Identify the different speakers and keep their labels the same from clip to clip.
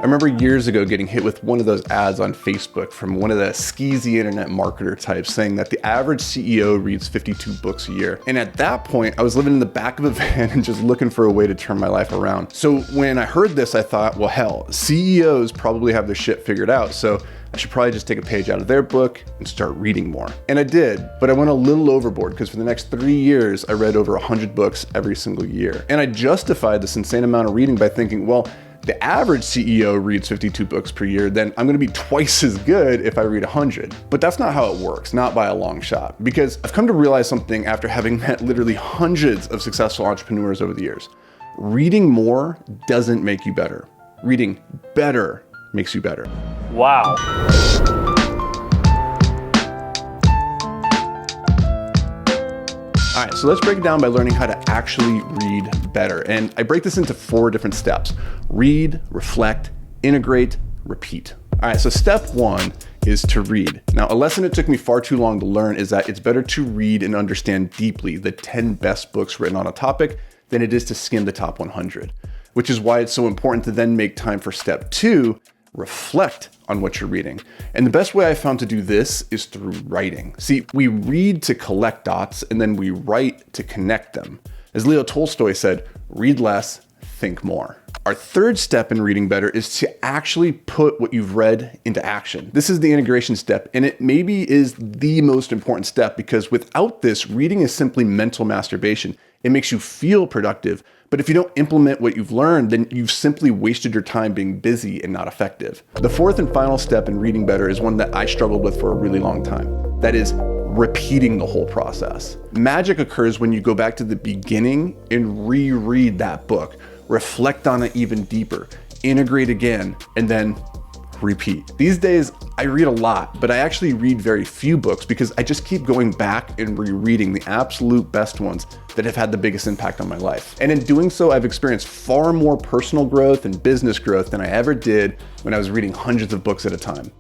Speaker 1: remember years ago getting hit with one of those ads on Facebook from one of the skeezy internet marketer types saying that the average CEO reads 52 books a year. And at that point, I was living in the back of a van and just looking for a way to turn my life around. So when I heard this, I thought, well, hell, CEOs probably have their shit figured out. So I should probably just take a page out of their book and start reading more. And I did, but I went a little overboard because for the next 3 years, I read over 100 books every single year. And I justified this insane amount of reading by thinking, well, the average CEO reads 52 books per year, then I'm gonna be twice as good if I read 100. But that's not how it works, not by a long shot. Because I've come to realize something after having met literally hundreds of successful entrepreneurs over the years. Reading more doesn't make you better. Reading better makes you better.
Speaker 2: Wow.
Speaker 1: All right, so let's break it down by learning how to actually read better. And I break this into 4 different steps: read, reflect, integrate, repeat. All right, so step 1 is to read. Now, a lesson it took me far too long to learn is that it's better to read and understand deeply the 10 best books written on a topic than it is to skim the top 100, which is why it's so important to then make time for step 2, reflect on what you're reading. And the best way I found to do this is through writing. See, we read to collect dots and then we write to connect them. As Leo Tolstoy said, read less, think more. Our third step in reading better is to actually put what you've read into action. This is the integration step, and it maybe is the most important step because without this, reading is simply mental masturbation. It makes you feel productive, but if you don't implement what you've learned, then you've simply wasted your time being busy and not effective. The fourth and final step in reading better is one that I struggled with for a really long time. That is repeating the whole process. Magic occurs when you go back to the beginning and reread that book, reflect on it even deeper, integrate again, and then repeat. These days, I read a lot, but I actually read very few books because I just keep going back and rereading the absolute best ones that have had the biggest impact on my life. And in doing so, I've experienced far more personal growth and business growth than I ever did when I was reading hundreds of books at a time.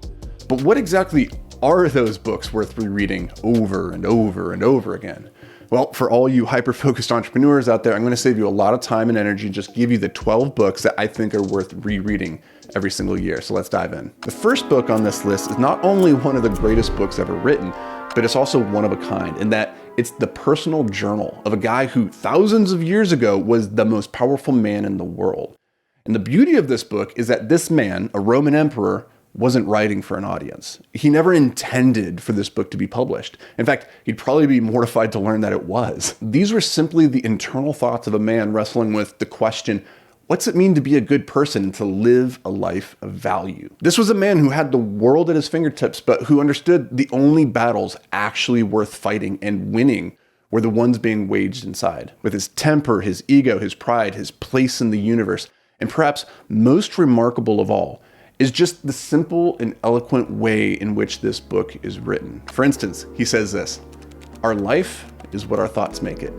Speaker 1: But what exactly are those books worth rereading over and over and over again? Well, for all you hyper-focused entrepreneurs out there, I'm going to save you a lot of time and energy and just give you the 12 books that I think are worth rereading every single year. So let's dive in. The first book on this list is not only one of the greatest books ever written, but it's also one of a kind in that it's the personal journal of a guy who thousands of years ago was the most powerful man in the world. And the beauty of this book is that this man, a Roman emperor, wasn't writing for an audience. He never intended for this book to be published. In fact, he'd probably be mortified to learn that it was. These were simply the internal thoughts of a man wrestling with the question, what's it mean to be a good person and to live a life of value? This was a man who had the world at his fingertips, but who understood the only battles actually worth fighting and winning were the ones being waged inside. With his temper, his ego, his pride, his place in the universe, and perhaps most remarkable of all, is just the simple and eloquent way in which this book is written. For instance, he says this: our life is what our thoughts make it.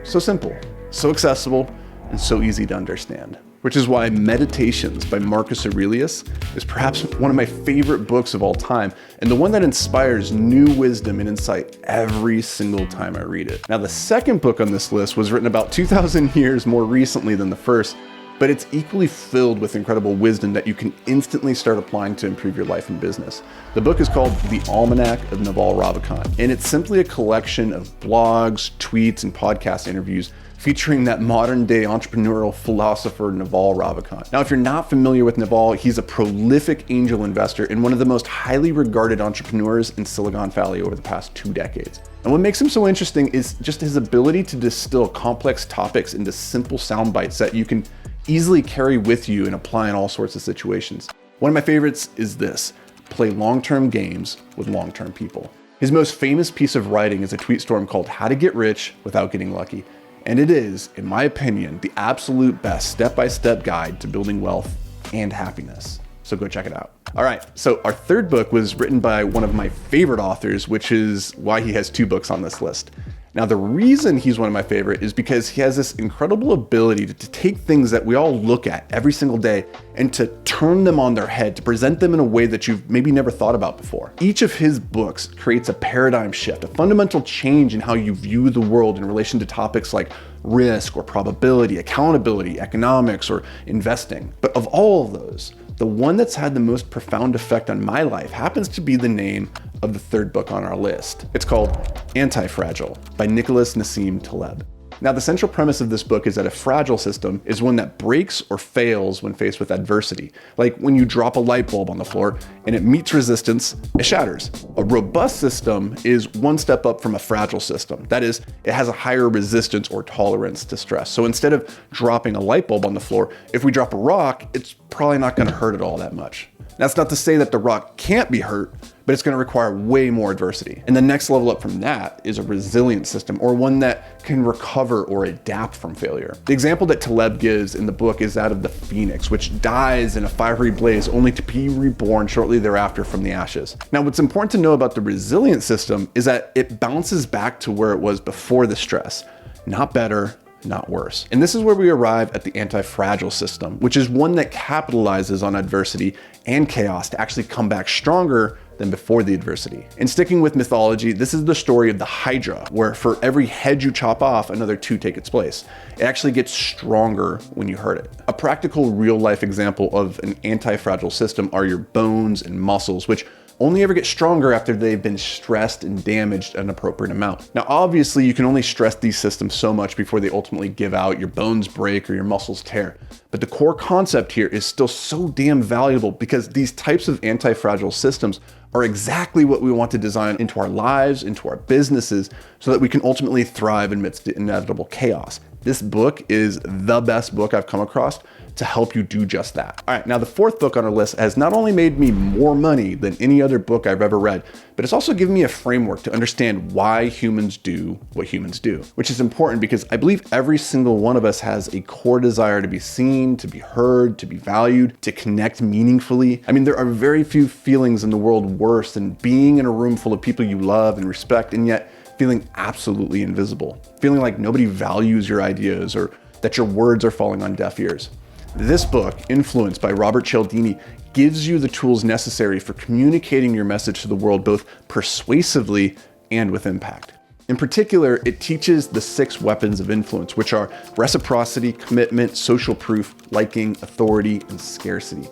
Speaker 1: So simple, so accessible, and so easy to understand. Which is why Meditations by Marcus Aurelius is perhaps one of my favorite books of all time, and the one that inspires new wisdom and insight every single time I read it. Now, the second book on this list was written about 2,000 years more recently than the first, but it's equally filled with incredible wisdom that you can instantly start applying to improve your life and business. The book is called The Almanac of Naval Ravikant, and it's simply a collection of blogs, tweets, and podcast interviews featuring that modern-day entrepreneurial philosopher Naval Ravikant. Now, if you're not familiar with Naval, he's a prolific angel investor and one of the most highly regarded entrepreneurs in Silicon Valley over the past 2 decades. And what makes him so interesting is just his ability to distill complex topics into simple sound bites that you can easily carry with you and apply in all sorts of situations. One of my favorites is this: play long-term games with long-term people. His most famous piece of writing is a tweet storm called How to Get Rich Without Getting Lucky. And it is, in my opinion, the absolute best step-by-step guide to building wealth and happiness. So go check it out. All right, so our third book was written by one of my favorite authors, which is why he has 2 books on this list. Now, the reason he's one of my favorite is because he has this incredible ability to take things that we all look at every single day and to turn them on their head, to present them in a way that you've maybe never thought about before. Each of his books creates a paradigm shift, a fundamental change in how you view the world in relation to topics like risk or probability, accountability, economics, or investing. But of all of those, the one that's had the most profound effect on my life happens to be the name of the third book on our list. It's called Anti-Fragile by Nicholas Nassim Taleb. Now, the central premise of this book is that a fragile system is one that breaks or fails when faced with adversity. Like when you drop a light bulb on the floor and it meets resistance, it shatters. A robust system is one step up from a fragile system. That is, it has a higher resistance or tolerance to stress. So instead of dropping a light bulb on the floor, if we drop a rock, it's probably not going to hurt it all that much. That's not to say that the rock can't be hurt, but it's going to require way more adversity. And the next level up from that is a resilient system, or one that can recover or adapt from failure. The example that Taleb gives in the book is that of the phoenix, which dies in a fiery blaze only to be reborn shortly thereafter from the ashes. Now, what's important to know about the resilient system is that it bounces back to where it was before the stress, not better, not worse. And this is where we arrive at the anti-fragile system, which is one that capitalizes on adversity and chaos to actually come back stronger than before the adversity. And sticking with mythology, this is the story of the Hydra, where for every head you chop off, another two take its place. It actually gets stronger when you hurt it. A practical real-life example of an anti-fragile system are your bones and muscles, which only ever get stronger after they've been stressed and damaged an appropriate amount. Now, obviously, you can only stress these systems so much before they ultimately give out, your bones break, or your muscles tear. But the core concept here is still so damn valuable because these types of anti-fragile systems are exactly what we want to design into our lives, into our businesses, so that we can ultimately thrive amidst the inevitable chaos. This book is the best book I've come across to help you do just that. All right, now the fourth book on our list has not only made me more money than any other book I've ever read, but it's also given me a framework to understand why humans do what humans do, which is important because I believe every single one of us has a core desire to be seen, to be heard, to be valued, to connect meaningfully. I mean, there are very few feelings in the world worse than being in a room full of people you love and respect, and yet feeling absolutely invisible, feeling like nobody values your ideas or that your words are falling on deaf ears. This book, Influence by Robert Cialdini, gives you the tools necessary for communicating your message to the world both persuasively and with impact. In particular, it teaches the 6 weapons of influence, which are reciprocity, commitment, social proof, liking, authority, and scarcity.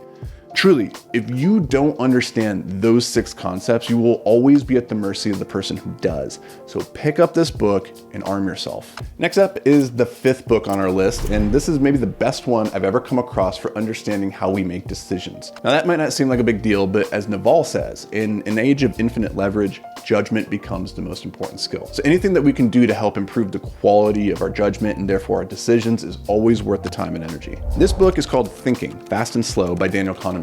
Speaker 1: Truly, if you don't understand those 6 concepts, you will always be at the mercy of the person who does. So pick up this book and arm yourself. Next up is the 5th book on our list, and this is maybe the best one I've ever come across for understanding how we make decisions. Now that might not seem like a big deal, but as Naval says, in an age of infinite leverage, judgment becomes the most important skill. So anything that we can do to help improve the quality of our judgment and therefore our decisions is always worth the time and energy. This book is called Thinking, Fast and Slow by Daniel Kahneman.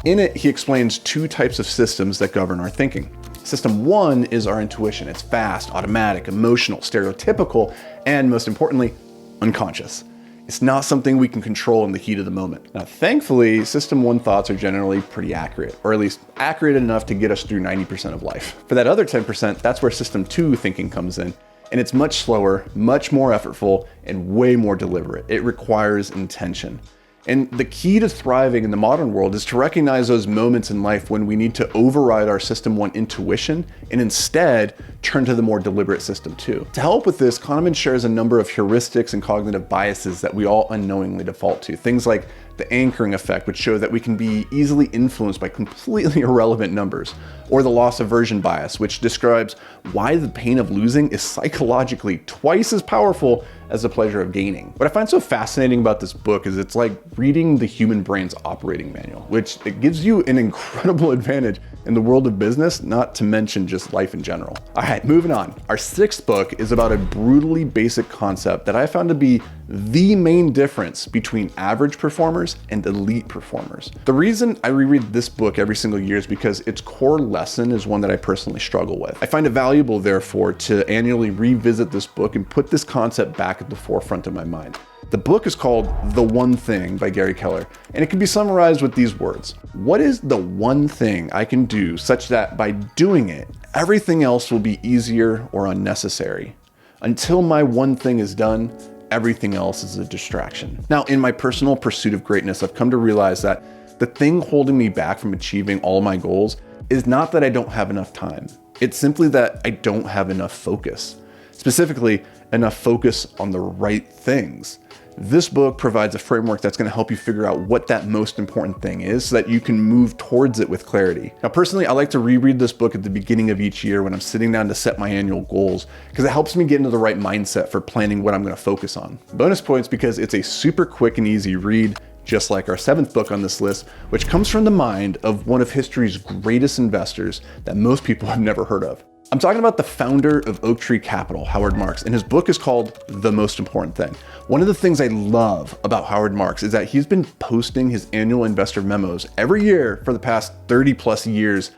Speaker 1: In it, he explains 2 types of systems that govern our thinking. System 1 is our intuition. It's fast, automatic, emotional, stereotypical, and most importantly, unconscious. It's not something we can control in the heat of the moment. Now, thankfully, System 1 thoughts are generally pretty accurate, or at least accurate enough to get us through 90% of life. For that other 10%, that's where System 2 thinking comes in. And it's much slower, much more effortful, and way more deliberate. It requires intention. And the key to thriving in the modern world is to recognize those moments in life when we need to override our System 1 intuition and instead turn to the more deliberate System 2. To help with this, Kahneman shares a number of heuristics and cognitive biases that we all unknowingly default to. Things like the anchoring effect, which show that we can be easily influenced by completely irrelevant numbers, or the loss aversion bias, which describes why the pain of losing is psychologically twice as powerful as the pleasure of gaining. What I find so fascinating about this book is it's like reading the human brain's operating manual, which it gives you an incredible advantage in the world of business, not to mention just life in general. All right, moving on. Our 6th book is about a brutally basic concept that I found to be the main difference between average performers and elite performers. The reason I reread this book every single year is because its core lesson is one that I personally struggle with. I find it valuable, therefore, to annually revisit this book and put this concept back at the forefront of my mind. The book is called The One Thing by Gary Keller, and it can be summarized with these words. What is the one thing I can do such that by doing it, everything else will be easier or unnecessary? Until my one thing is done, everything else is a distraction. Now, in my personal pursuit of greatness, I've come to realize that the thing holding me back from achieving all my goals is not that I don't have enough time. It's simply that I don't have enough focus. Specifically, enough focus on the right things. This book provides a framework that's going to help you figure out what that most important thing is so that you can move towards it with clarity. Now, personally, I like to reread this book at the beginning of each year when I'm sitting down to set my annual goals because it helps me get into the right mindset for planning what I'm going to focus on. Bonus points because it's a super quick and easy read, just like our 7th book on this list, which comes from the mind of one of history's greatest investors that most people have never heard of. I'm talking about the founder of Oak Tree Capital, Howard Marks, and his book is called The Most Important Thing. One of the things I love about Howard Marks is that he's been posting his annual investor memos every year for the past 30 plus years,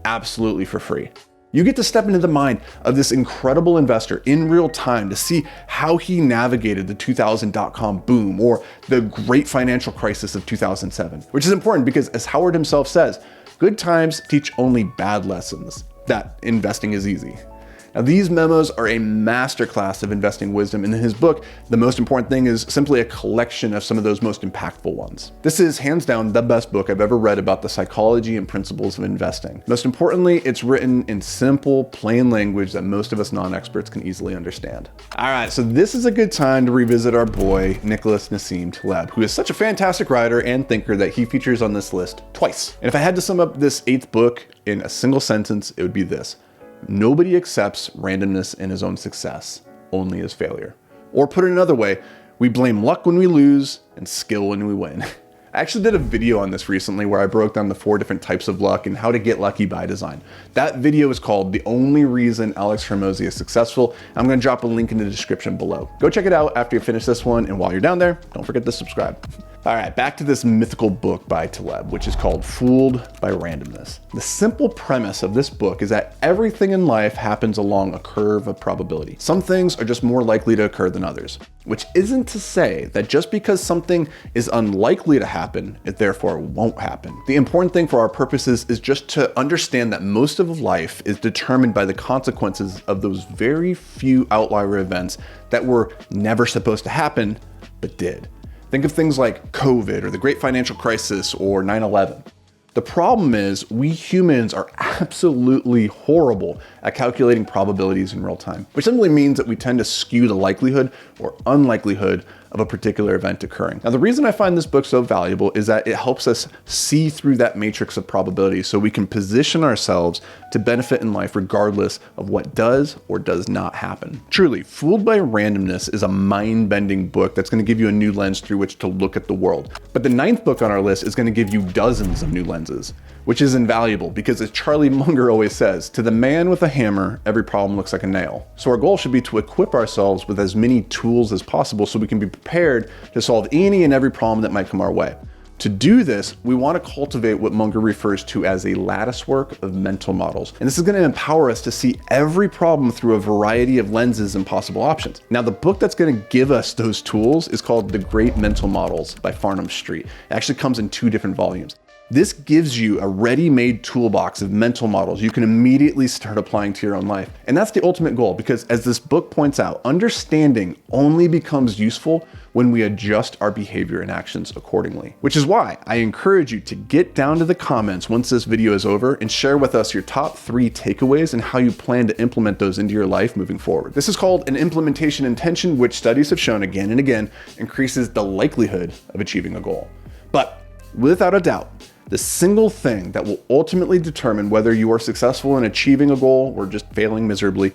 Speaker 1: absolutely for free. You get to step into the mind of this incredible investor in real time to see how he navigated the 2000 dot-com boom or the great financial crisis of 2007, which is important because, as Howard himself says, good times teach only bad lessons. That investing is easy. Now, these memos are a masterclass of investing wisdom, and in his book, The Most Important Thing is simply a collection of some of those most impactful ones. This is hands down the best book I've ever read about the psychology and principles of investing. Most importantly, it's written in simple, plain language that most of us non-experts can easily understand. All right, so this is a good time to revisit our boy, Nicholas Nassim Taleb, who is such a fantastic writer and thinker that he features on this list twice. And if I had to sum up this 8th book in a single sentence, it would be this: nobody accepts randomness in his own success, only his failure. Or put it another way, we blame luck when we lose and skill when we win. I actually did a video on this recently where I broke down the 4 different types of luck and how to get lucky by design. That video is called The Only Reason Alex Hormozi is Successful. I'm going to drop a link in the description below. Go check it out after you finish this one, and while you're down there, don't forget to subscribe. All right, back to this mythical book by Taleb, which is called Fooled by Randomness. The simple premise of this book is that everything in life happens along a curve of probability. Some things are just more likely to occur than others, which isn't to say that just because something is unlikely to happen, it therefore won't happen. The important thing for our purposes is just to understand that most of life is determined by the consequences of those very few outlier events that were never supposed to happen, but did. Think of things like COVID or the Great Financial Crisis or 9/11. The problem is we humans are absolutely horrible at calculating probabilities in real time, which simply means that we tend to skew the likelihood or unlikelihood of a particular event occurring. Now, the reason I find this book so valuable is that it helps us see through that matrix of probabilities so we can position ourselves to benefit in life regardless of what does or does not happen. Truly, Fooled by Randomness is a mind-bending book that's going to give you a new lens through which to look at the world. But the 9th book on our list is going to give you dozens of new lenses, which is invaluable because, as Charlie Munger always says, to the man with a hammer, every problem looks like a nail. So our goal should be to equip ourselves with as many tools as possible so we can be prepared to solve any and every problem that might come our way. To do this, we want to cultivate what Munger refers to as a latticework of mental models. And this is going to empower us to see every problem through a variety of lenses and possible options. Now, the book that's going to give us those tools is called The Great Mental Models by Farnham Street. It actually comes in 2 different volumes. This gives you a ready-made toolbox of mental models you can immediately start applying to your own life. And that's the ultimate goal because, as this book points out, understanding only becomes useful when we adjust our behavior and actions accordingly. Which is why I encourage you to get down to the comments once this video is over and share with us your top 3 takeaways and how you plan to implement those into your life moving forward. This is called an implementation intention, which studies have shown again and again increases the likelihood of achieving a goal. But without a doubt, the single thing that will ultimately determine whether you are successful in achieving a goal or just failing miserably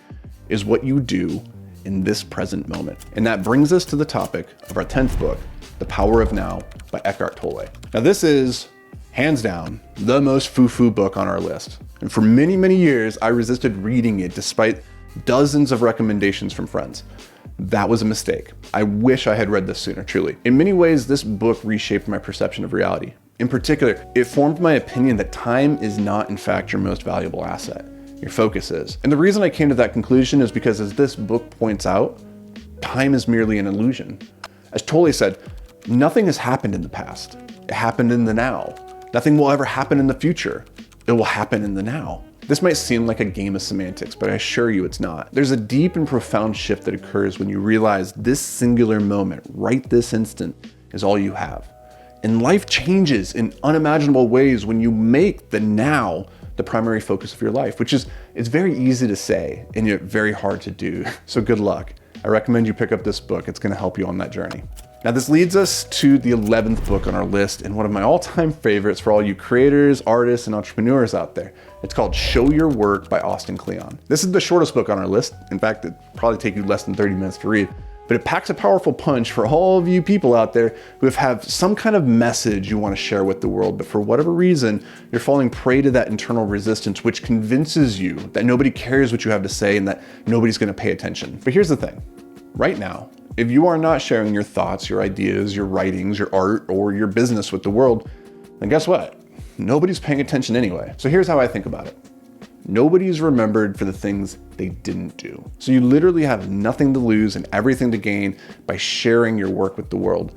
Speaker 1: is what you do in this present moment. And that brings us to the topic of our 10th book, The Power of Now by Eckhart Tolle. Now, this is, hands down, the most foo-foo book on our list. And for many, many years, I resisted reading it despite dozens of recommendations from friends. That was a mistake. I wish I had read this sooner, truly. In many ways, this book reshaped my perception of reality. In particular, it formed my opinion that time is not, in fact, your most valuable asset. Your focus is. And the reason I came to that conclusion is because, as this book points out, time is merely an illusion. As Tolle said, nothing has happened in the past. It happened in the now. Nothing will ever happen in the future. It will happen in the now. This might seem like a game of semantics, but I assure you it's not. There's a deep and profound shift that occurs when you realize this singular moment, right this instant, is all you have. And life changes in unimaginable ways when you make the now the primary focus of your life, which is, it's very easy to say and yet very hard to do. So good luck. I recommend you pick up this book. It's going to help you on that journey. Now this leads us to the 11th book on our list and one of my all-time favorites for all you creators, artists, and entrepreneurs out there. It's called Show Your Work by Austin Kleon. This is the shortest book on our list. In fact, it'd probably take you less than 30 minutes to read. But it packs a powerful punch for all of you people out there who have some kind of message you want to share with the world, but for whatever reason, you're falling prey to that internal resistance, which convinces you that nobody cares what you have to say and that nobody's going to pay attention. But here's the thing. Right now, if you are not sharing your thoughts, your ideas, your writings, your art, or your business with the world, then guess what? Nobody's paying attention anyway. So here's how I think about it. Nobody's remembered for the things they didn't do. So you literally have nothing to lose and everything to gain by sharing your work with the world.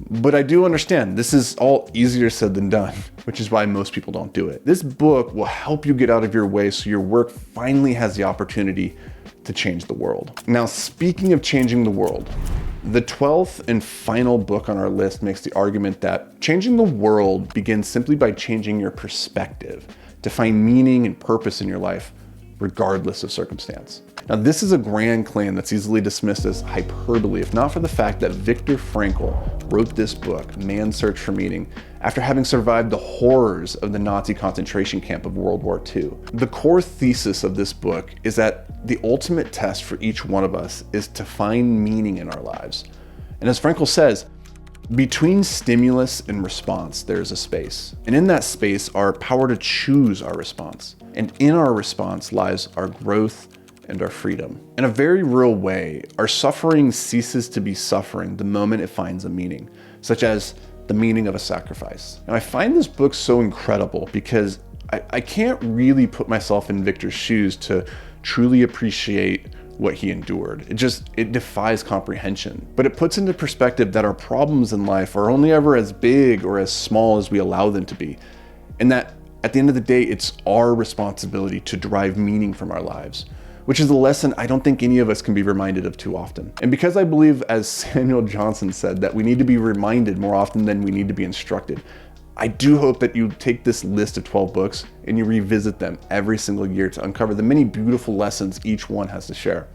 Speaker 1: But I do understand this is all easier said than done, which is why most people don't do it. This book will help you get out of your way so your work finally has the opportunity to change the world. Now, speaking of changing the world, the 12th and final book on our list makes the argument that changing the world begins simply by changing your perspective to find meaning and purpose in your life, regardless of circumstance. Now, this is a grand claim that's easily dismissed as hyperbole, if not for the fact that Viktor Frankl wrote this book, Man's Search for Meaning, after having survived the horrors of the Nazi concentration camp of World War II. The core thesis of this book is that the ultimate test for each one of us is to find meaning in our lives. And as Frankl says, between stimulus and response, there's a space. And in that space, our power to choose our response. And in our response lies our growth and our freedom. In a very real way, our suffering ceases to be suffering the moment it finds a meaning, such as the meaning of a sacrifice. And I find this book so incredible because I can't really put myself in Victor's shoes to truly appreciate what he endured. It defies comprehension. But it puts into perspective that our problems in life are only ever as big or as small as we allow them to be. And that at the end of the day, it's our responsibility to derive meaning from our lives, which is a lesson I don't think any of us can be reminded of too often. And because I believe, as Samuel Johnson said, that we need to be reminded more often than we need to be instructed, I do hope that you take this list of 12 books and you revisit them every single year to uncover the many beautiful lessons each one has to share.